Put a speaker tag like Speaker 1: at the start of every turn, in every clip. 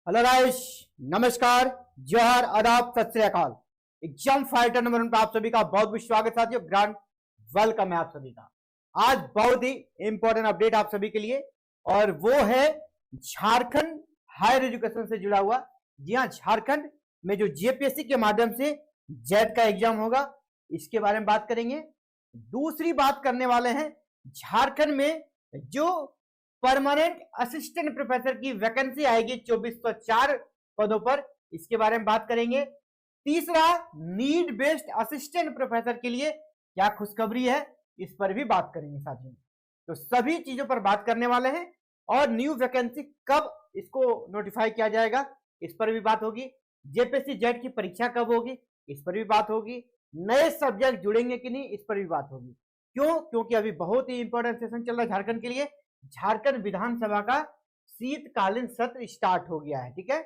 Speaker 1: Hello guys, नमस्कार, जोहार, आदाब, सत श्री अकाल। एग्जाम फाइटर नंबर 1 पर आप सभी का बहुत बहुत स्वागत है साथियों। ग्रांड वेलकम है आप सभी का। आज बहुत ही इंपॉर्टेंट अपडेट आप सभी के लिए, और वो है झारखंड हायर एजुकेशन से जुड़ा हुआ। जी हाँ, झारखंड में जो जेपीएससी के माध्यम से जेट का एग्जाम होगा, इसके बारे में बात करेंगे। दूसरी बात करने वाले हैं झारखंड में जो परमानेंट असिस्टेंट प्रोफेसर की वैकेंसी आएगी 2404 पदों पर, इसके बारे में बात करेंगे। तीसरा, नीड बेस्ड असिस्टेंट प्रोफेसर के लिए क्या खुशखबरी है, इस पर भी बात करेंगे साथियों। तो सभी चीजों पर बात करने वाले हैं, और न्यू वैकेंसी कब इसको नोटिफाई किया जाएगा, इस पर भी बात होगी। जेपीएससी जेट की परीक्षा कब होगी, इस पर भी बात होगी। नए सब्जेक्ट जुड़ेंगे कि नहीं, इस पर भी बात होगी। क्यों? क्योंकि अभी बहुत ही इंपॉर्टेंट सेशन चल रहा है झारखंड के लिए। झारखंड विधानसभा का शीतकालीन सत्र स्टार्ट हो गया है। ठीक है,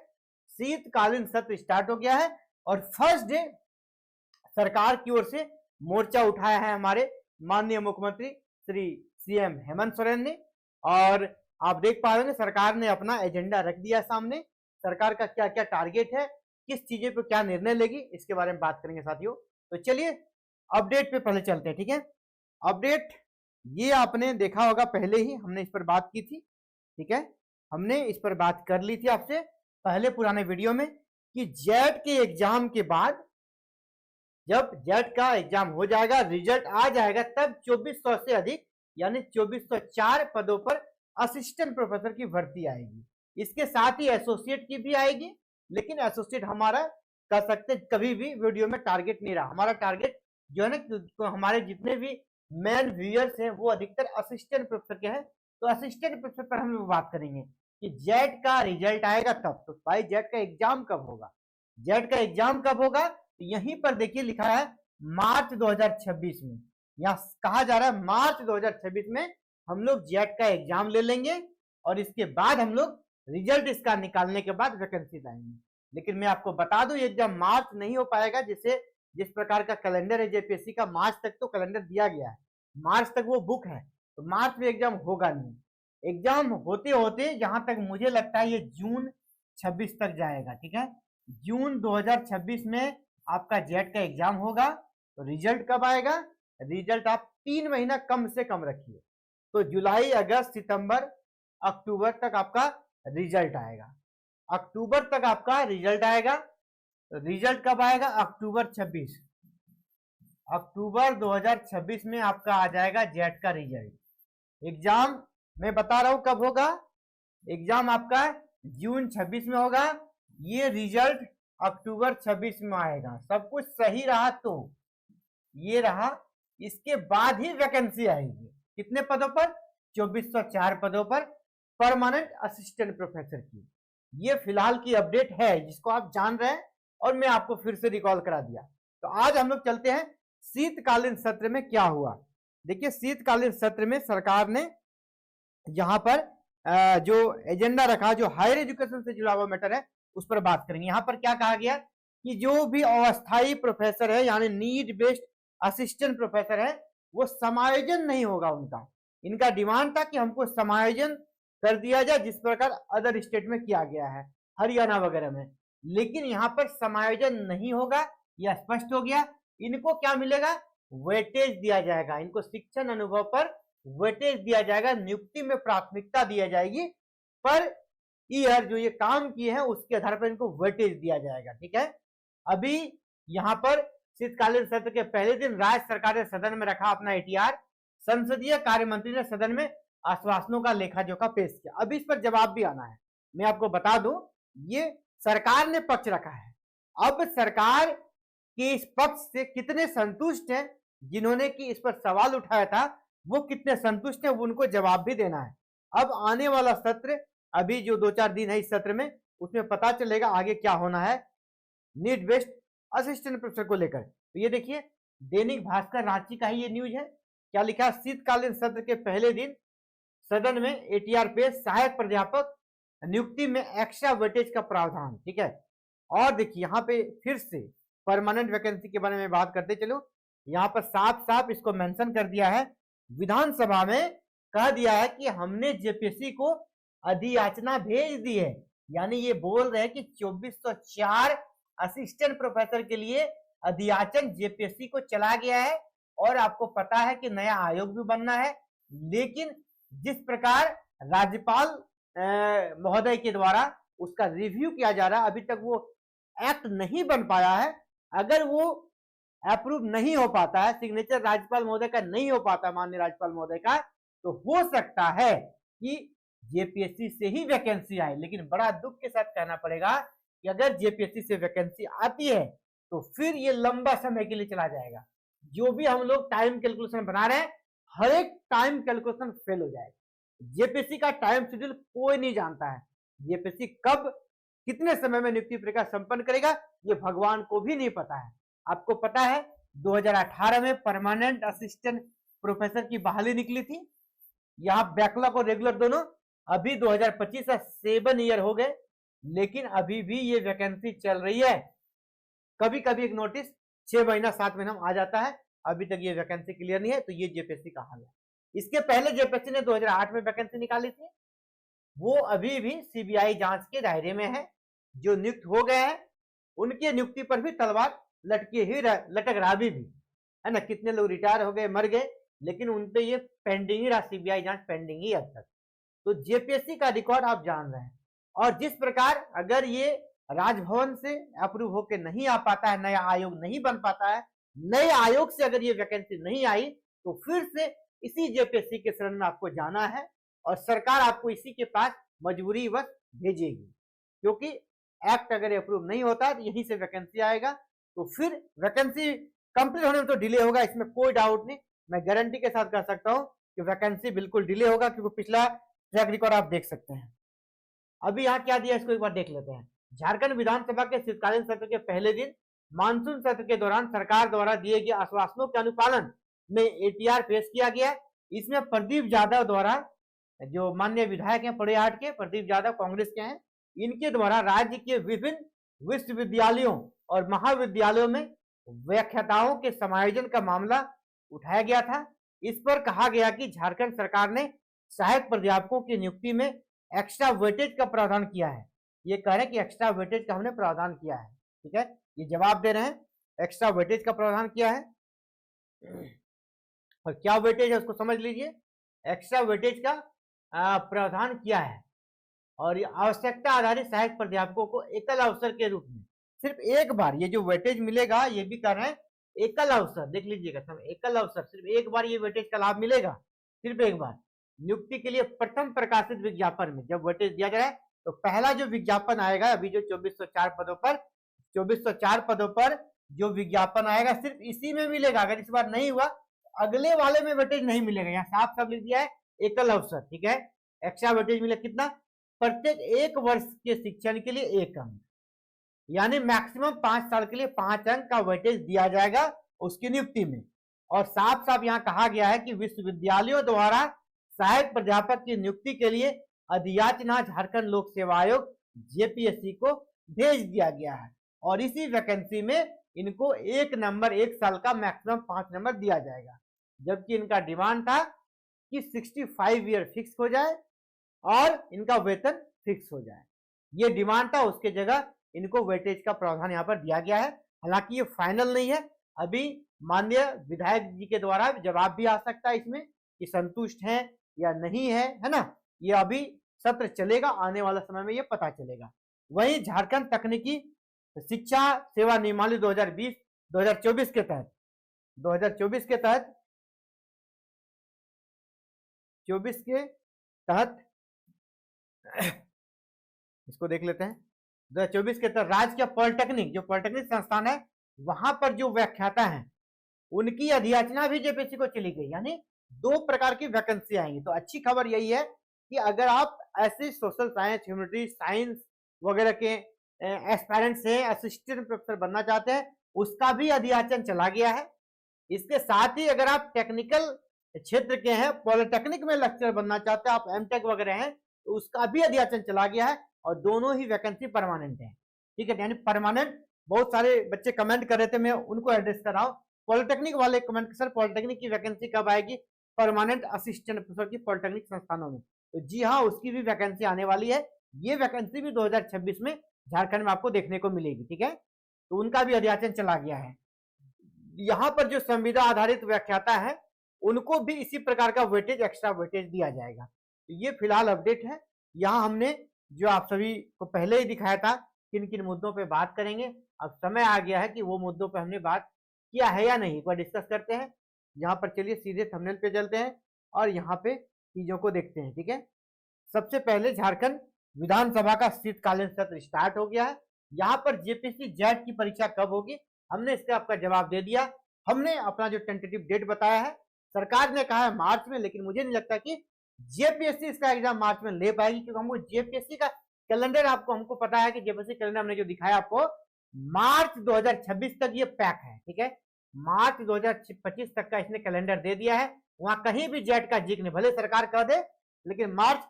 Speaker 1: शीतकालीन सत्र स्टार्ट हो गया है, और फर्स्ट डे सरकार की ओर से मोर्चा उठाया है हमारे माननीय मुख्यमंत्री श्री सीएम हेमंत सोरेन ने। और आप देख पा रहे हैं सरकार ने अपना एजेंडा रख दिया सामने। सरकार का क्या क्या टारगेट है, किस चीजें पर क्या निर्णय लेगी, इसके बारे में बात करेंगे साथियों। तो चलिए अपडेट पे पहले चलते हैं। ठीक है, अपडेट ये आपने देखा होगा, पहले ही हमने इस पर बात की थी। ठीक है, हमने इस पर बात कर ली थी आपसे पहले पुराने वीडियो में कि जेट के एग्जाम के बाद, जब जेट का एग्जाम हो जाएगा, रिजल्ट आ जाएगा, तब 2400 से अधिक यानी 2404 पदों पर असिस्टेंट प्रोफेसर की भर्ती आएगी। इसके साथ ही एसोसिएट की भी आएगी, लेकिन एसोसिएट हमारा कर सकते कभी भी वीडियो में टारगेट नहीं रहा। हमारा टारगेट जो है ना, हमारे जितने भी मेन व्यूअर्स हैं वो अधिकतर असिस्टेंट प्रोफेसर के हैं। तो असिस्टेंट प्रोफेसर पर हम लोग बात करेंगे कि जेट का रिजल्ट आएगा तब। तो भाई जेट का एग्जाम कब होगा, जेट का एग्जाम कब होगा, तो यहीं पर देखिए लिखा है मार्च 2026 में। यहाँ कहा जा रहा है मार्च 2026 में हम लोग जेट का एग्जाम ले लेंगे, और इसके बाद हम लोग रिजल्ट इसका निकालने के बाद वैकेंसी लाएंगे। लेकिन मैं आपको बता दूं, एग्जाम मार्च नहीं हो पाएगा। जिस प्रकार का कैलेंडर है जेपीएससी का, मार्च तक तो कैलेंडर दिया गया है, मार्च तक वो बुक है, तो मार्च में एग्जाम होगा नहीं। एग्जाम होते होते जहां तक मुझे लगता है ये जून 26 तक जाएगा। ठीक है, जून 2026 में आपका जेट का एग्जाम होगा। तो रिजल्ट कब आएगा, रिजल्ट आप 3 महीना कम से कम रखिए, तो जुलाई, अगस्त, सितंबर, अक्टूबर तक आपका रिजल्ट आएगा। अक्टूबर तक आपका रिजल्ट आएगा। रिजल्ट कब आएगा, अक्टूबर 26, अक्टूबर 2026 में आपका आ जाएगा जेट का रिजल्ट। एग्जाम मैं बता रहा हूं कब होगा, एग्जाम आपका जून 26 में होगा, ये रिजल्ट अक्टूबर 26 में आएगा। सब कुछ सही रहा तो ये रहा, इसके बाद ही वैकेंसी आएगी। कितने पदों पर, 2404 पदों पर परमानेंट असिस्टेंट प्रोफेसर की। ये फिलहाल की अपडेट है जिसको आप जान रहे हैं, और मैं आपको फिर से रिकॉल करा दिया। तो आज हम लोग चलते हैं शीतकालीन सत्र में क्या हुआ। देखिए, शीतकालीन सत्र में सरकार ने यहां पर जो एजेंडा रखा, जो हायर एजुकेशन से जुड़ा हुआ मैटर है, उस पर बात करेंगे। यहां पर क्या कहा गया कि जो भी अस्थायी प्रोफेसर है यानी नीड बेस्ड असिस्टेंट प्रोफेसर है, वो समायोजन नहीं होगा उनका। इनका डिमांड था कि हमको समायोजन कर दिया जाए जिस प्रकार अदर स्टेट में किया गया है, हरियाणा वगैरह में। लेकिन यहाँ पर समायोजन नहीं होगा, यह स्पष्ट हो गया। इनको क्या मिलेगा, वेटेज दिया जाएगा। इनको शिक्षण अनुभव पर वेटेज दिया जाएगा, नियुक्ति में प्राथमिकता दिया जाएगी, पर ईयर जो ये काम किए हैं उसके आधार पर इनको वेटेज दिया जाएगा। ठीक है, अभी यहाँ पर शीतकालीन सत्र के पहले दिन राज्य सरकार ने सदन में रखा अपना एटीआर। संसदीय कार्य मंत्री ने सदन में आश्वासनों का लेखा जोखा पेश किया। अब इस पर जवाब भी आना है। मैं आपको बता दूं, ये सरकार ने पक्ष रखा है। अब सरकार के इस पक्ष से कितने संतुष्ट हैं, जिन्होंने कि इस पर सवाल उठाया था वो कितने संतुष्ट हैं, उनको जवाब भी देना है। अब आने वाला सत्र, अभी जो 2-4 दिन है इस सत्र में, उसमें पता चलेगा आगे क्या होना है नीड बेस्ड असिस्टेंट प्रोफेसर को लेकर। तो ये देखिए, दैनिक भास्कर रांची का ही ये न्यूज है। क्या लिखा है, शीतकालीन सत्र के पहले दिन सदन में एटीआर पेश, सहायक प्राध्यापक नियुक्ति में एक्स्ट्रा वेटेज का प्रावधान। ठीक है, और देखिए यहाँ पे फिर से परमानेंट वैकेंसी के बारे में बात करते चलो। यहाँ पर साफ साफ इसको मेंशन कर दिया है, विधानसभा में कह दिया है कि हमने जेपीएससी को अधियाचना भेज दी है यानी ये बोल रहे हैं कि 2404 असिस्टेंट प्रोफेसर के लिए अध्याचन जेपीएससी को चला गया है। और आपको पता है कि नया आयोग भी बनना है, लेकिन जिस प्रकार राज्यपाल महोदय के द्वारा उसका रिव्यू किया जा रहा है, अभी तक वो एक्ट नहीं बन पाया है। अगर वो अप्रूव नहीं हो पाता है, सिग्नेचर राज्यपाल महोदय का नहीं हो पाता, माननीय राज्यपाल महोदय का, तो हो सकता है कि जेपीएससी से ही वैकेंसी आए। लेकिन बड़ा दुख के साथ कहना पड़ेगा कि अगर जेपीएससी से वैकेंसी आती है तो फिर ये लंबा समय के लिए चला जाएगा। जो भी हम लोग टाइम कैलकुलेशन बना रहे हैं, हर एक टाइम कैलकुलेशन फेल हो जाएगा। जेपीएससी का टाइम शेड्यूल कोई नहीं जानता है। जेपीएससी कब कितने समय में नियुक्ति प्रक्रिया संपन्न करेगा ये भगवान को भी नहीं पता है। आपको पता है 2018 में परमानेंट असिस्टेंट प्रोफेसर की बहाली निकली थी, यहाँ बैकलॉग और रेगुलर दोनों। अभी 2025 से 7 ईयर हो गए, लेकिन अभी भी ये वैकेंसी चल रही है। कभी कभी एक नोटिस 6 महीना 7 महीना में आ जाता है, अभी तक ये वैकेंसी क्लियर नहीं है। तो ये जेपीएससी का हाल है। इसके पहले जेपीएससी ने 2008 में वैकेंसी निकाली थी, वो अभी भी सीबीआई जांच के दायरे में है। जो नियुक्त हो गए हैं उनके नियुक्ति पर भी तलवार लटकी ही लटक रहा अभी भी, है ना। कितने लोग रिटायर हो गए, मर गए, लेकिन उनपे ये पेंडिंग ही रहा, सीबीआई जांच पेंडिंग ही अब तक। तो जेपीएससी का रिकॉर्ड आप जान रहे हैं। और जिस प्रकार अगर ये राजभवन से अप्रूव होकर नहीं आ पाता है, नया आयोग नहीं बन पाता है, नए आयोग से अगर ये वैकेंसी नहीं आई, तो फिर से इसी जेपीएससी के शरण में आपको जाना है और सरकार आपको इसी के पास मजबूरी बस भेजेगी। क्योंकि एक्ट अगर अप्रूव नहीं होता है तो यहीं से वैकेंसी आएगा, तो फिर वैकेंसी कंप्लीट होने में तो डिले होगा, इसमें कोई डाउट नहीं। मैं गारंटी के साथ कह सकता हूं कि वैकेंसी बिल्कुल डिले होगा, क्योंकि पिछला ट्रैक रिकॉर्ड आप देख सकते हैं। अभी यहाँ क्या दिया इसको एक बार देख लेते हैं। झारखंड विधानसभा के शीतकालीन सत्र के पहले दिन मानसून सत्र के दौरान सरकार द्वारा दिए गए आश्वासनों के अनुपालन में एटीआर पेश किया गया। इसमें प्रदीप यादव द्वारा, जो माननीय विधायक हैं पड़ियाहाट के, प्रदीप यादव कांग्रेस के हैं, इनके द्वारा राज्य के विभिन्न विश्वविद्यालयों और महाविद्यालयों में व्याख्याताओं के समायोजन का मामला उठाया गया था। इस पर कहा गया कि झारखंड सरकार ने सहायक प्राध्यापकों की नियुक्ति में एक्स्ट्रा वेटेज का प्रावधान किया है। ये कह रहे हैं कि एक्स्ट्रा वेटेज का हमने प्रावधान किया है, ठीक है, ये जवाब दे रहे हैं, एक्स्ट्रा वेटेज का प्रावधान किया है। और क्या वेटेज है उसको समझ लीजिए। एक्स्ट्रा वेटेज का प्रावधान किया है और आवश्यकता आधारित सहायक प्राध्यापकों को एकल अवसर के रूप में सिर्फ एक बार ये जो वेटेज मिलेगा, ये भी कर रहे हैं एकल अवसर, देख लीजिएगा सब, एकल अवसर, सिर्फ एक बार ये वेटेज का लाभ मिलेगा, सिर्फ एक बार। नियुक्ति के लिए प्रथम प्रकाशित विज्ञापन में जब वेटेज दिया जाए तो पहला जो विज्ञापन आएगा, अभी जो 2404 पदों पर जो विज्ञापन आएगा सिर्फ इसी में मिलेगा। अगर इस बार नहीं हुआ अगले वाले में वेटेज नहीं मिलेगा। यहाँ साफ साफ लिख दिया है एकल अवसर, ठीक है। एक्स्ट्रा वेटेज मिले कितना, प्रत्येक 1 वर्ष के शिक्षण के लिए 1 अंक, यानी मैक्सिमम 5 साल के लिए 5 अंक का वेटेज दिया जाएगा उसकी नियुक्ति में। और साफ साफ यहाँ कहा गया है कि विश्वविद्यालयों द्वारा सहायक प्राध्यापक की नियुक्ति के लिए अधियाचना झारखंड लोक सेवा आयोग जेपीएससी को भेज दिया गया है। और इसी वैकेंसी में इनको 1 नंबर 1 साल का मैक्सिमम 5 नंबर दिया जाएगा। जबकि इनका डिमांड था कि 65 ईयर फिक्स हो जाए और इनका वेतन फिक्स हो जाए, ये डिमांड था। उसके जगह इनको वेटेज का प्रावधान यहाँ पर दिया गया है। हालांकि ये फाइनल नहीं है, अभी माननीय विधायक जी के द्वारा जवाब भी आ सकता है इसमें कि संतुष्ट हैं या नहीं है ना। ये अभी सत्र चलेगा, आने वाला समय में ये पता चलेगा। वहीं झारखंड तकनीकी शिक्षा सेवा नियमावली 2024 के तहत 24 के तहत इसको देख लेते हैं। 2024 के तहत राज्य के पॉलिटेक्निक, जो पॉलिटेक्निक संस्थान है वहां पर जो व्याख्याता हैं उनकी अधियाचना भी जेपीएससी को चली गई, यानी 2 प्रकार की वैकेंसी आएंगी। तो अच्छी खबर यही है कि अगर आप ऐसे सोशल साइंस, ह्यूमैनिटीज, साइंस वगैरह के एस्पायरेंट्स हैं, असिस्टेंट प्रोफेसर बनना चाहते हैं, उसका भी अधियाचन चला गया है। इसके साथ ही अगर आप टेक्निकल क्षेत्र के हैं, पॉलिटेक्निक में लेक्चर बनना चाहते हैं, आप एमटेक वगैरह हैं, तो उसका भी अधियाचन चला गया है। और दोनों ही वैकेंसी परमानेंट है, ठीक है। यानी परमानेंट, बहुत सारे बच्चे कमेंट कर रहे थे, मैं उनको एड्रेस कर रहा हूँ। पॉलिटेक्निक वाले कमेंट, सर पॉलिटेक्निक की वैकेंसी कब आएगी, परमानेंट असिस्टेंट प्रोफेसर की पॉलिटेक्निक संस्थानों में। तो जी हाँ, उसकी भी वैकेंसी आने वाली है। ये वैकेंसी भी 2026 में झारखंड में आपको देखने को मिलेगी। ठीक है, तो उनका भी अध्याचन चला गया है। यहाँ पर जो संविदा आधारित व्याख्याता है उनको भी इसी प्रकार का वेटेज, एक्स्ट्रा वेटेज दिया जाएगा। तो ये फिलहाल अपडेट है। यहाँ हमने जो आप सभी को पहले ही दिखाया था किन किन मुद्दों पे बात करेंगे, अब समय आ गया है कि वो मुद्दों पे हमने बात किया है या नहीं, एक बार डिस्कस करते हैं। यहाँ पर चलिए सीधे थंबनेल पे चलते हैं और यहाँ पे चीजों को देखते हैं। ठीक है, सबसे पहले झारखंड विधानसभा का शीतकालीन सत्र स्टार्ट हो गया है। यहाँ पर जेपीएससी जेट की परीक्षा कब होगी, हमने इसका आपका जवाब दे दिया। हमने अपना जो टेंटेटिव डेट बताया है, सरकार ने कहा है मार्च में, लेकिन मुझे नहीं लगता कि जेपीएससी इसका एग्जाम मार्च में ले पाएगी, क्योंकि हमको जेपीएससी का कैलेंडर हमको पता है कि जेपीएससी कैलेंडर हमने जो दिखाया आपको मार्च 2026 तक ये पैक है। ठीक है, मार्च 2025 तक का इसने कैलेंडर दे दिया है। वहां कहीं भी जेट का जिक्र नहीं, भले सरकार कह दे, लेकिन मार्च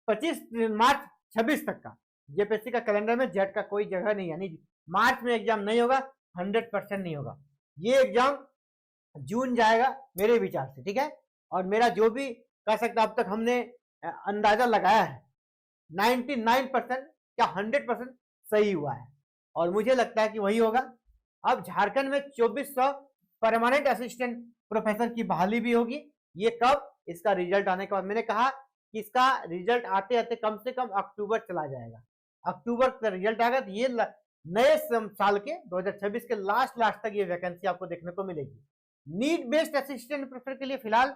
Speaker 1: 26 तक का जेपीएससी का कैलेंडर में जेट का कोई जगह नहीं, यानी मार्च में एग्जाम नहीं होगा, 100% नहीं होगा। ये एग्जाम जून जाएगा मेरे विचार से। ठीक है, और मेरा जो भी कह सकता अब तक हमने अंदाजा लगाया है 99% या 100% सही हुआ है, और मुझे लगता है कि वही होगा। अब झारखंड में 2400 परमानेंट असिस्टेंट प्रोफेसर की बहाली भी होगी। ये कब, इसका रिजल्ट आने के बाद। मैंने कहा कि इसका रिजल्ट आते आते कम से कम अक्टूबर चला जाएगा। अक्टूबर का रिजल्ट आएगा तो ये नए साल के 2026 के लास्ट तक ये वैकेंसी आपको देखने को मिलेगी। नीड बेस्ड असिस्टेंट प्रोफेसर के लिए फिलहाल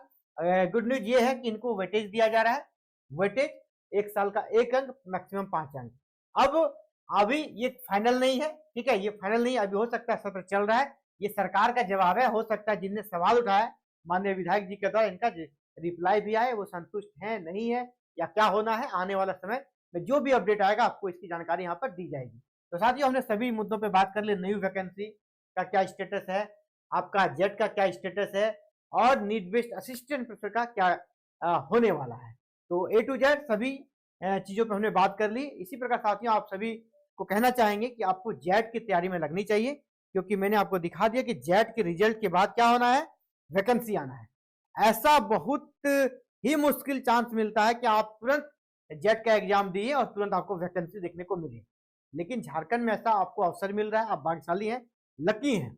Speaker 1: गुड न्यूज ये है कि इनको वेटेज दिया जा रहा है। वेटेज 1 साल का 1 अंक, मैक्सिमम 5 अंक। अब अभी ये फाइनल नहीं है। ठीक है, ये फाइनल नहीं, अभी हो सकता है सत्र चल रहा है। ये सरकार का जवाब है, हो सकता है जिनने सवाल उठाया माननीय विधायक जी के द्वारा इनका रिप्लाई भी आए, वो संतुष्ट है नहीं है या क्या होना है, आने वाला समय में जो भी अपडेट आएगा आपको इसकी जानकारी यहाँ पर दी जाएगी। तो साथियों, हमने सभी मुद्दों पे बात कर ली। न्यू वैकेंसी का क्या स्टेटस है, आपका जेट का क्या स्टेटस है, और नीड बेस्ड असिस्टेंट प्रोफेसर का क्या होने वाला है। तो ए टू जेड सभी चीजों पे हमने बात कर ली। इसी प्रकार साथियों, आप सभी को कहना चाहेंगे कि आपको जेट की तैयारी में लगनी चाहिए, क्योंकि मैंने आपको दिखा दिया कि जेट के रिजल्ट के बाद क्या होना है, वैकेंसी आना है। ऐसा बहुत ही मुश्किल चांस मिलता है कि आप तुरंत जेट का एग्जाम दिए और तुरंत आपको वैकेंसी देखने को मिले, लेकिन झारखंड में ऐसा आपको अवसर मिल रहा है। आप भाग्यशाली हैं, लकी हैं,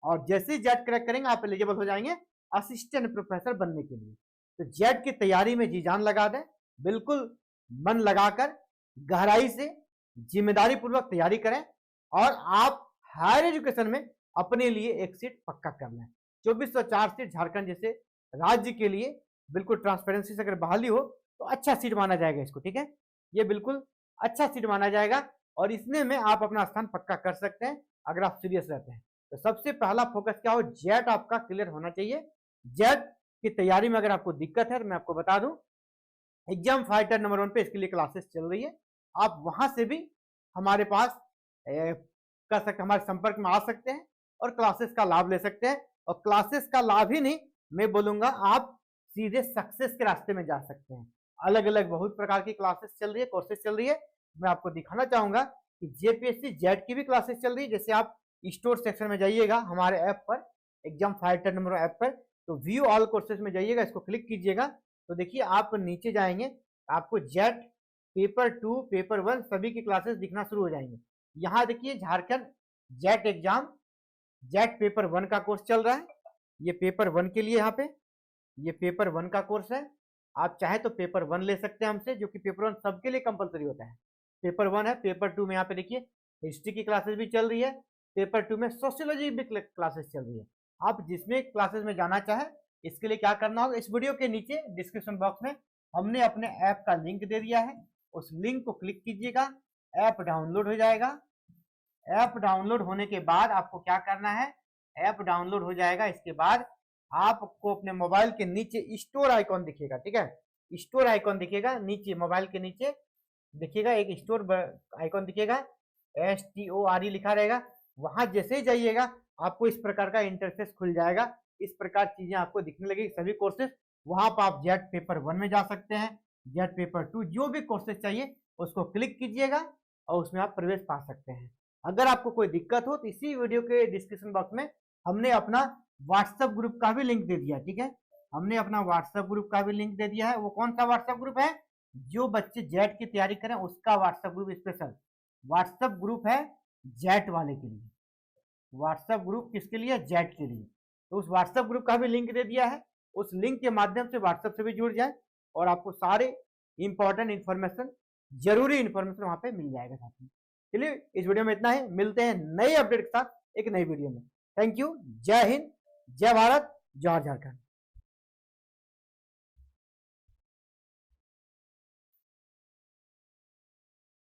Speaker 1: और जैसे ही जेट क्रैक करेंगे आप एलिजिबल हो जाएंगे असिस्टेंट प्रोफेसर बनने के लिए। तो जेट की तैयारी में जी जान लगा दें, बिल्कुल मन लगाकर गहराई से जिम्मेदारी पूर्वक तैयारी करें, और आप हायर एजुकेशन में अपने लिए एक सीट पक्का कर लें। 2404 सीट झारखंड जैसे राज्य के लिए बिल्कुल ट्रांसपेरेंसी से अगर बहाली हो तो अच्छा सीट माना जाएगा इसको। ठीक है, ये बिल्कुल अच्छा सीट माना जाएगा, और इसमें में आप अपना स्थान पक्का कर सकते हैं अगर आप सीरियस रहते हैं। तो सबसे पहला फोकस क्या हो, जेट आपका क्लियर होना चाहिए। जेट की तैयारी में अगर आपको दिक्कत है तो मैं आपको बता दूं, एग्जाम फाइटर नंबर 1 पे इसके लिए क्लासेस चल रही है। आप वहां से भी हमारे पास कर सकते, हमारे संपर्क में आ सकते हैं और क्लासेस का लाभ ले सकते हैं। और क्लासेस का लाभ ही नहीं, मैं बोलूंगा आप सीधे सक्सेस के रास्ते में जा सकते हैं। अलग अलग बहुत प्रकार की क्लासेस चल रही है, कोर्सेज चल रही है। मैं आपको दिखाना चाहूंगा कि जेपीएससी जेट की भी क्लासेस चल रही है। जैसे आप स्टोर सेक्शन में जाइएगा हमारे ऐप पर, एग्जाम फाइटर नंबर ऐप पर, तो व्यू ऑल कोर्सेज में जाइएगा, इसको क्लिक कीजिएगा तो देखिए आप नीचे जाएंगे, आपको जेट पेपर 2 पेपर 1 सभी की क्लासेस दिखना शुरू हो जाएंगे। यहाँ देखिए Jharkhand jet exam jet paper 1 का कोर्स चल रहा है। ये पेपर 1 के लिए, यहाँ पे ये पेपर 1 का कोर्स है। आप चाहे तो पेपर 1 ले सकते हैं हमसे, जो कि पेपर 1 सबके लिए कंपलसरी होता है। पेपर 1 है। पेपर 2 में यहाँ पे देखिए हिस्ट्री की क्लासेस भी चल रही है। पेपर 2 में सोशियोलॉजी भी क्लासेस चल रही है। आप जिसमें क्लासेस में जाना चाहे, इसके लिए क्या करना होगा, इस वीडियो के नीचे डिस्क्रिप्शन बॉक्स में हमने अपने ऐप का लिंक दे दिया है, उस लिंक को क्लिक कीजिएगा, ऐप डाउनलोड हो जाएगा। ऐप डाउनलोड होने के बाद आपको क्या करना है, ऐप डाउनलोड हो जाएगा, इसके बाद आपको अपने मोबाइल के नीचे स्टोर आइकॉन दिखेगा। ठीक है, स्टोर आइकॉन दिखेगा नीचे, मोबाइल के नीचे दिखेगा एक स्टोर आइकॉन दिखेगा, STORE लिखा रहेगा। वहां जैसे ही जाइएगा आपको इस प्रकार का इंटरफेस खुल जाएगा। इस प्रकार चीजें आपको दिखने लगेगी, सभी कोर्सेज। वहां पर आप जेट पेपर 1 में जा सकते हैं, जेट पेपर 2, जो भी कोर्सेज चाहिए उसको क्लिक कीजिएगा और उसमें आप प्रवेश पा सकते हैं। अगर आपको कोई दिक्कत हो तो इसी वीडियो के डिस्क्रिप्शन बॉक्स में हमने अपना व्हाट्सएप ग्रुप का भी लिंक दे दिया। ठीक है, हमने अपना व्हाट्सएप ग्रुप का भी लिंक दे दिया है। वो कौन सा व्हाट्सएप ग्रुप है, जो बच्चे जेट की तैयारी करें उसका WhatsApp group special WhatsApp group है जेट वाले के लिए। व्हाट्सएप ग्रुप किसके लिए? जेट के लिए। तो उस व्हाट्सएप ग्रुप का भी लिंक दे दिया है, उस लिंक के माध्यम से व्हाट्सएप से भी जुड़ जाए और आपको सारे इंपॉर्टेंट इंफॉर्मेशन, जरूरी इंफॉर्मेशन वहां पे मिल जाएगा साथ में। चलिए इस वीडियो में इतना ही, मिलते हैं नए अपडेट के साथ एक नई वीडियो में। थैंक यू, जय हिंद, जय भारत, जय झारखंड।